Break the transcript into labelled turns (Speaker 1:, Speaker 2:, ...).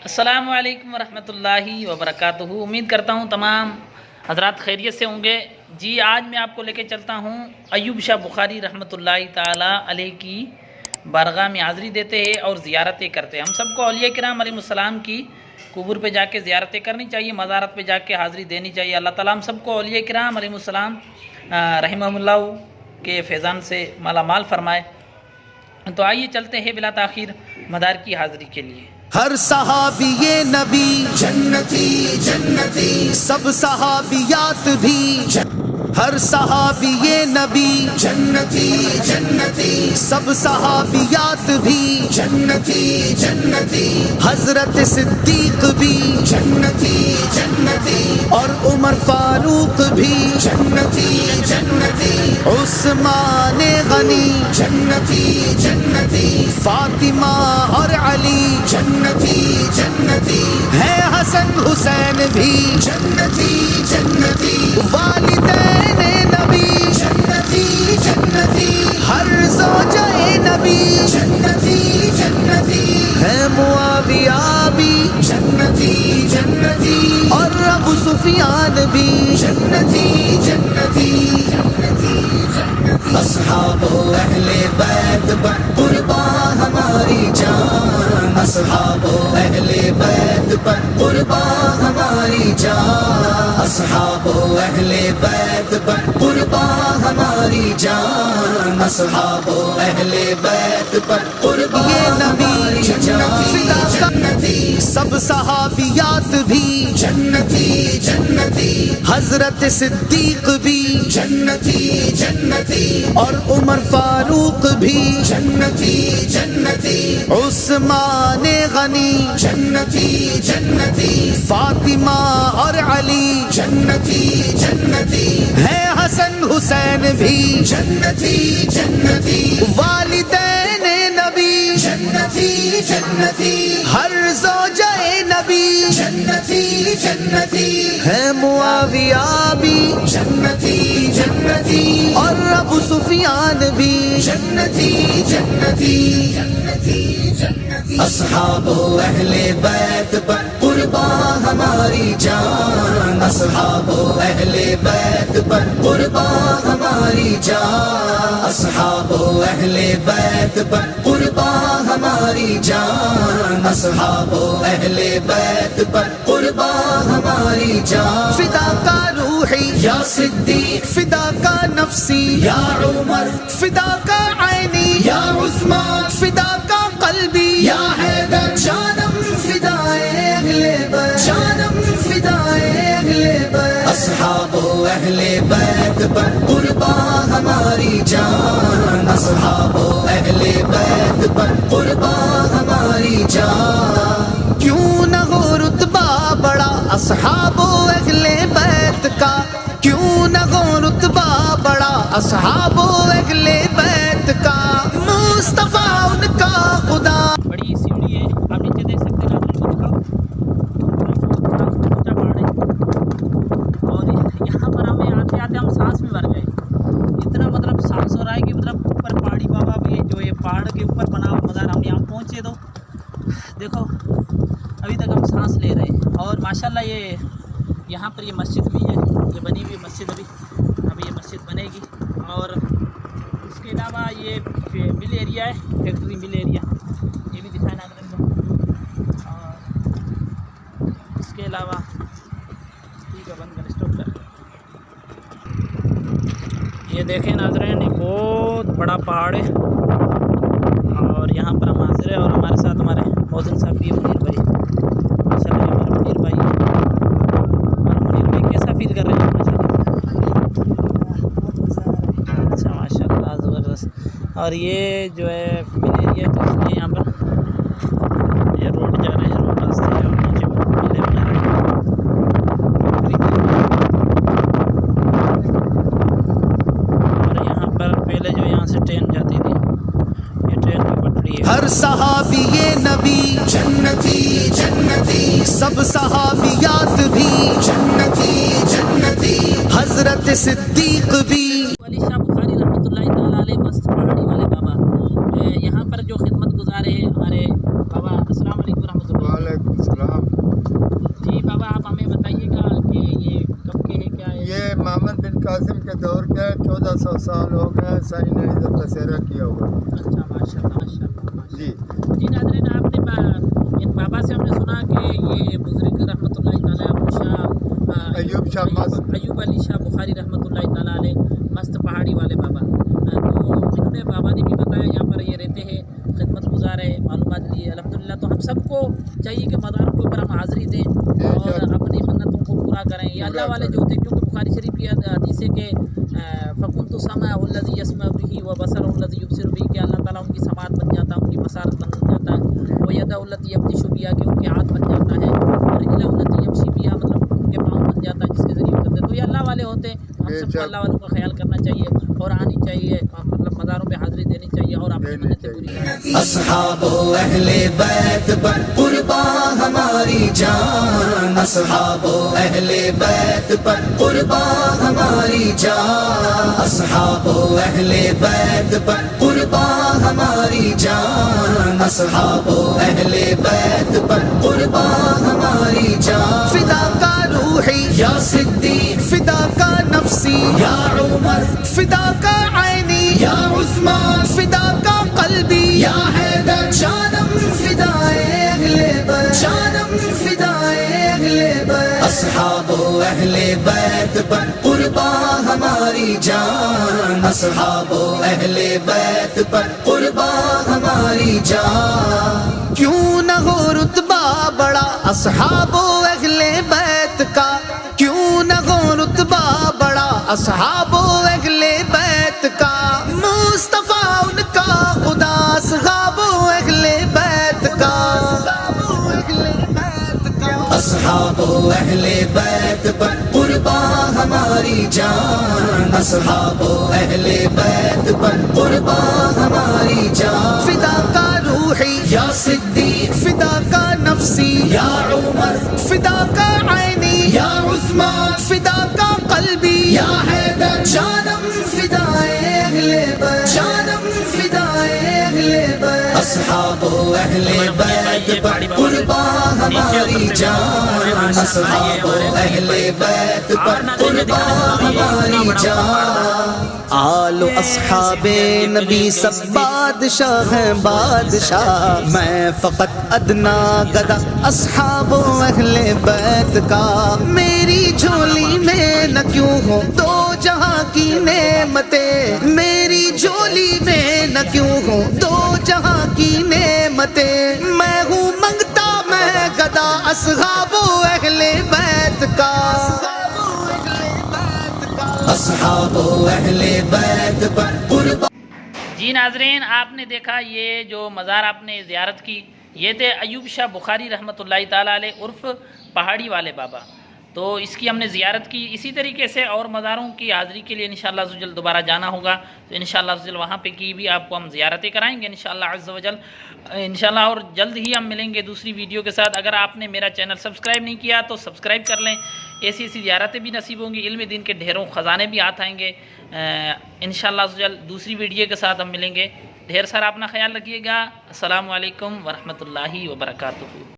Speaker 1: السلام علیکم ورحمۃ اللہ وبرکاتہ۔ امید کرتا ہوں تمام حضرات خیریت سے ہوں گے۔ جی آج میں آپ کو لے کے چلتا ہوں ایوب شاہ بخاری رحمۃ اللہ تعالی علیہ کی بارگاہ میں حاضری دیتے ہیں اور زیارتیں کرتے ہیں۔ ہم سب کو اولیاء کرام علیہ السلام کی قبور پہ جا کے زیارتیں کرنی چاہیے، مزارات پہ جا کے حاضری دینی چاہیے۔ اللہ تعالیٰ ہم سب کو اولیاء کرام علیہ السلام رحمہ اللہ کے فیضان سے مالا مال فرمائے۔ تو آئیے چلتے ہیں بلا تاخیر مدار کی حاضری کے لیے۔
Speaker 2: ہر صحابی نبی جنتی جنتی، سب صحابیات بھی ہر صحابی نبی جنتی جنتی، سب صحابیات بھی جنتی جنتی، حضرت صدیق بھی جنتی جنتی، اور عمر فاروق بھی جنتی جنتی، عثمان غنی جنتی جنتی، فاطمہ اور علی جنتی جنتی، ہے حسن حسین بھی جنتی جنتی، والدین نبی جنتی جنتی، ہر زوجہ نبی جنتی جنتی، ہے معاویہ بھی جنتی جنتی، اور ابو سفیان بھی جنتی جنتی، اصحاب و اہل بیت پر قربان ہماری جان، اصحاب و اہل بیت پر قربان ہماری جان، اصحاب و اہل بیت پر قربان ہماری جان، اصحاب و اہل بیت پر قربان ہماری جان، جنتی، سب صحابیات بھی جنتی جنتی، حضرت صدیق بھی جنتی جنتی، اور عمر فاروق بھی جنتی جنتی، عثمان غنی جنتی جنتی، فاطمہ اور علی جنتی جنتی، ہے حسن حسین بھی جنتی جنتی، والدین نبی جنتی جنتی، ہر زوجہ نبی جنتی جنتی، ہے معاویہ بھی جنتی جنتی، اور ابو سفیان بھی جنتی جنتی، اصحاب و اہل بیت پر قربان ہماری جان، اصحاب و اہل بیت پر قربان ہماری جان، اصحاب و اہل بیت پر قربان ہماری جان، اصحاب و اہل بیت پر قربان ہماری جان، فدا کا روحی یا صدیق، فدا کا نفسی یا عمر، فدا کا عینی یا عثمان، فدا کا قلبی یا حیدر، جانم فدائے اہل بیت، جانم فدائے اہل بیت، اصحاب و اہل بیت پر قربان ہماری جان، اصحاب و اہل بیت پر قربان ہماری جان، کیوں نہ ہو رتبہ بڑا اصحاب و اہل بیت کا، کیوں نہ ہو رتبہ بڑا اصحاب و اہل بیت کا، مصطفیٰ ان کا خدا۔
Speaker 1: بڑی سیڑھی ہے، آپ نیچے دیکھ سکتے ہیں، آپ کو دکھاؤ اونچا پہاڑ ہے، اور یہاں پر ہمیں آتے آتے ہم سانس میں بھر گئے، اتنا مطلب سانس ہو رہا ہے کہ مطلب اوپر پہاڑی بابا بھی جو یہ پہاڑ کے اوپر بنا ہوا مزار، ہم یہاں پہنچے تو دیکھو ابھی تک ہم سانس لے رہے ہیں، اور ماشاءاللہ یہ یہاں پر یہ مسجد بھی ہے، یہ بنی ہوئی مسجد ابھی یہ مسجد بنے گی، اور اس کے علاوہ یہ مل ایریا ہے، فیکٹری مل ایریا، یہ بھی دکھائے ناظرین کو، اور اس کے علاوہ ٹھیک ہے بند کر اسٹاپ کر، یہ دیکھیں ناظرین یہ بہت بڑا پہاڑ ہے، اور یہاں پر ہم حاضر ہیں، اور ہمارے ساتھ ہمارے موزن صاحب بھی منیر بھائی، ماشاء اللہ ہمارے منیر بھائی، اور منیر بھائی کیسا فیل کر رہے ہیں؟ اچھا ماشاء اللہ زبردست، اور یہ جو ہے مل ایریا تو یہاں پر یہ روڈ جا رہے ہیں، روڈ راستے ہیں، اور نیچے ملے بنا رہے ہیں، اور یہاں پر پہلے جو یہاں سے ٹرین جاتی تھی، یہ ٹرین کی پٹری ہے۔
Speaker 2: ہر صحابی نبی جنتی جنتی، سب صحابیات بھی جنتی جنتی، حضرت صدیق بھی۔
Speaker 1: علی شاہ بخاری رحمۃ اللہ تعالیٰ علیہ مست پہاڑی والے بابا یہاں پر جو خدمت گزارے ہیں ہمارے بابا، السلام علیکم ورحمۃ اللہ۔
Speaker 3: وعلیکم السلام کے دور کے 1400 سال ہو گئے سائیں نے ادھر بسیرا کیا ہوا.
Speaker 1: اچھا ماشاء اللہ ماشاء اللہ.
Speaker 3: جی
Speaker 1: جی ناظرین، آپ نے ان بابا سے ہم نے سنا کہ یہ بزرگ رحمۃ اللہ تعالیٰ
Speaker 3: ایوب شاہ مست،
Speaker 1: ایوب علی شاہ بخاری رحمۃ اللہ تعالیٰ علیہ مست پہاڑی والے بابا. تو انہوں نے بابا نے بھی بتایا یہاں پر یہ رہتے ہیں، خدمت گزار ہے، معلومات لیے الحمدللہ. تو ہم سب کو چاہیے کہ مزاروں کے اوپر ہم حاضری دیں اور اپنی منتوں کو پورا کریں. یہ اللہ والے جو ہوتے ہیں، کیونکہ بخاری شریف کی حدیث ہے کہ فَكُنْتُ سَمْعَهُ الَّذِي يَسْمَعُ بِهِ وَبَصَرَهُ الَّذِي يُبْصِرُ بِهِ، کہ اللہ تعالیٰ ان کی سماعت بن جاتا ہے، ان کی بصارت بن جاتا ہے. وَيَدَهُ الَّتِي يَبْطِشُ بِهَا، کہ ان کے ہاتھ بن جاتا ہے. وَرِجْلَهُ الَّتِي يَمْشِي بِهَا، مطلب ان کے پاؤں بن جاتا ہے جس کے ذریعے کرتے ہیں. تو یہ اللہ والے ہوتے ہیں. ہم سب کو اللہ والوں کا خیال کرنا چاہیے اور آنی چاہیے، مطلب مزاروں پہ حاضری دینی چاہیے اور اپنی منتیں پوری کرنی.
Speaker 2: اصحاب و اہل بیت پر قربان ہماری جان، اصحاب و اہل بیت پر قربان ہماری جان، اصحاب و اہل بیت پر قربان ہماری جان، اصحاب و اہل بیت پر قربان ہماری جان. فدا کا روحی یا صدیق، فدا کا نفسی یا عمر، فدا کا عینی یا عثمان، فدا کا قلبی یا حیدر، جانم فدائے اہل بیت، جانم فدائے اہل بیت. اصحاب و اہل بیت پر قربان ہماری جان، اصحاب و اہل بیت پر قربان ہماری جان. کیوں نہ ہو رتبہ بڑا اصحاب و اہل بیت کا، کیوں نہ ہو رتبہ بڑا اصحاب و اہل بیت کا. مصطفیٰ ان کا خدا، اصحاب و اہل بیت کا، اصحاب و اہل بیت پر قربان ہماری جان، اصحاب و اہل بیت پر قربان ہماری جان. فدا کا روحی یا صدیق، فدا کا نفسی یا عمر، فدا کا عینی یا عثمان، فدا کا قلبی یا حیدر، جانم فدائے اہل بیت، جانم فدائے اہل بیت. اصحاب و اہل بیت پر قربان ہماری جان، اصحاب و اہل بیت پر قربان ہماری جان. آل و اصحاب نبی سب بادشاہ ہیں بادشاہ، میں فقط ادنا گدا اصحاب و اہل بیت کا. میری جھولی میں نہ کیوں ہو دو جہاں کی نعمتیں، میری جھولی میں نہ کیوں ہو دو جہاں کی نعمتیں. میں ہوں منگتا میں گدا اصحاب و اہل بیت کا، اصحاب و اہل بیت پر قربان.
Speaker 1: جی ناظرین، آپ نے دیکھا یہ جو مزار آپ نے زیارت کی، یہ تھے ایوب شاہ بخاری رحمۃ اللہ تعالیٰ علیہ عرف پہاڑی والے بابا. تو اس کی ہم نے زیارت کی. اسی طریقے سے اور مزاروں کی حاضری کے لیے انشاءاللہ عز و جل دوبارہ جانا ہوگا، تو انشاءاللہ عز و جل وہاں پہ کی بھی آپ کو ہم زیارتیں کرائیں گے انشاءاللہ عز و جل انشاءاللہ. اور جلد ہی ہم ملیں گے دوسری ویڈیو کے ساتھ. اگر آپ نے میرا چینل سبسکرائب نہیں کیا تو سبسکرائب کر لیں. ایسی ایسی زیارتیں بھی نصیب ہوں گی، علم دین کے ڈھیروں خزانے بھی ہاتھ آئیں گے انشاءاللہ عز و جل. دوسری ویڈیو کے ساتھ ہم ملیں گے. ڈھیر سارا اپنا خیال رکھیے گا. السلام علیکم ورحمۃ اللہ وبرکاتہ.